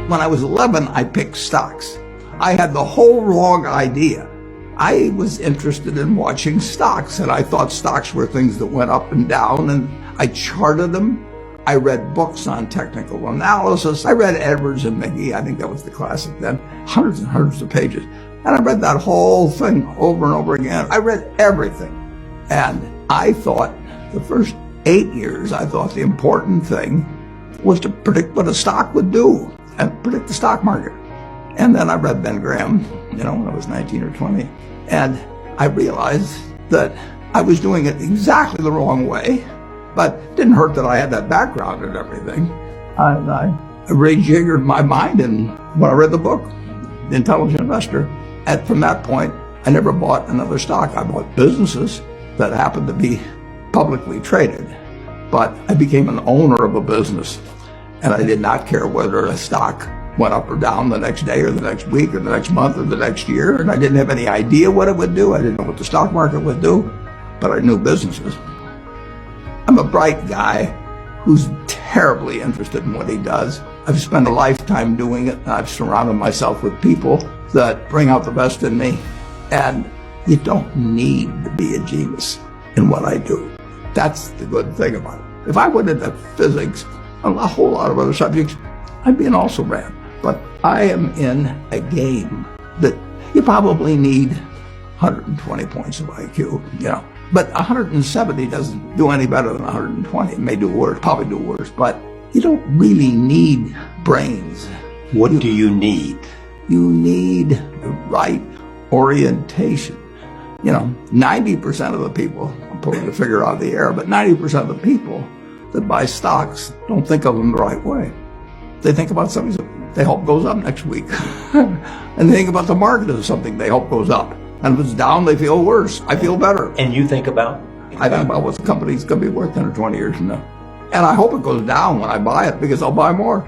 When I was 11, I picked stocks. I had the whole wrong idea. I was interested in watching stocks, and I thought stocks were things that went up and down, and I charted them. I read books on technical analysis. I read Edwards and McGee. I think that was the classic then. Hundreds and hundreds of pages. And I read that whole thing over and over again. I read everything. And I thought the first 8 years, I thought the important thing was to predict what a stock would do and predict the stock market. And then I read Ben Graham, when I was 19 or 20. And I realized that I was doing it exactly the wrong way, but it didn't hurt that I had that background and everything. I rejiggered my mind, and when I read the book, The Intelligent Investor, and from that point, I never bought another stock. I bought businesses that happened to be publicly traded, but I became an owner of a business, and I did not care whether a stock went up or down the next day or the next week or the next month or the next year, and I didn't have any idea what it would do. I didn't know what the stock market would do, but I knew businesses. I'm a bright guy who's terribly interested in what he does. I've spent a lifetime doing it, and I've surrounded myself with people that bring out the best in me, and you don't need to be a genius in what I do. That's the good thing about it. If I went into physics and a whole lot of other subjects, I'd be an also-ran. But I am in a game that you probably need 120 points of IQ, But 170 doesn't do any better than 120. It may do worse, probably do worse, but you don't really need brains. What do you need? You need the right orientation. 90% of the people, I'm pulling the figure out of the air, but 90% of the people that buy stocks don't think of them the right way. They think about something they hope goes up next week. And they think about the market as something they hope goes up. And if it's down, they feel worse. I feel better. And you think about? I think about what the company's going to be worth 10 or 20 years from now. And I hope it goes down when I buy it, because I'll buy more.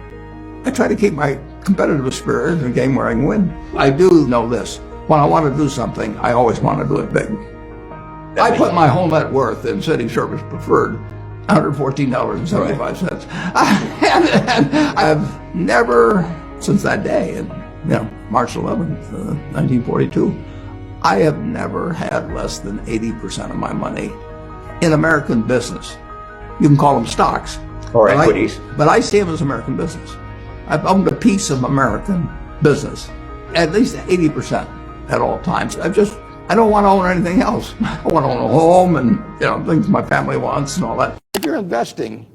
I try to keep my competitive spirit in a game where I can win. I do know this. When I want to do something, I always want to do it big. I put my whole net worth in City Service Preferred, $114.75. And I've never, since that day, March 11th, 1942, I have never had less than 80% of my money in American business. You can call them stocks. Or equities. But I see them as American business. I've owned a piece of American business, at least 80% at all times. I don't want to own anything else. I want to own a home and things my family wants and all that. If you're investing,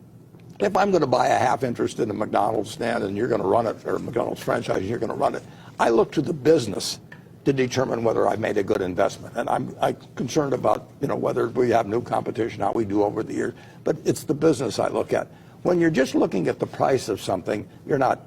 if I'm going to buy a half interest in a McDonald's stand and you're going to run it, or a McDonald's franchise and you're going to run it, I look to the business to determine whether I've made a good investment. And I'm concerned about whether we have new competition, how we do over the years. But it's the business I look at. When you're just looking at the price of something, you're not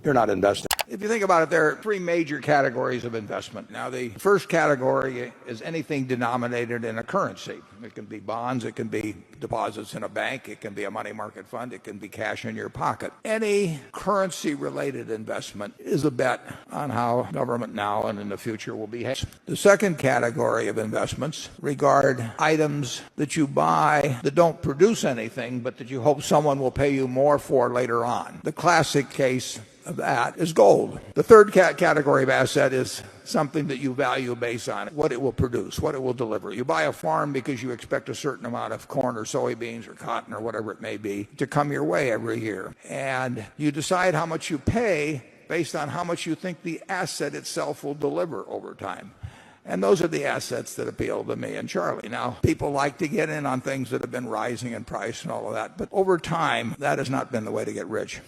investing. If you think about it, there are three major categories of investment. Now, the first category is anything denominated in a currency. It can be bonds, it can be deposits in a bank, it can be a money market fund, it can be cash in your pocket. Any currency-related investment is a bet on how government now and in the future will behave. The second category of investments regard items that you buy that don't produce anything, but that you hope someone will pay you more for later on. The classic case of that is gold. The third category of asset is something that you value based on what it will produce, what it will deliver. You buy a farm because you expect a certain amount of corn or soybeans or cotton or whatever it may be to come your way every year. And you decide how much you pay based on how much you think the asset itself will deliver over time. And those are the assets that appeal to me and Charlie. Now, people like to get in on things that have been rising in price and all of that, but over time, that has not been the way to get rich.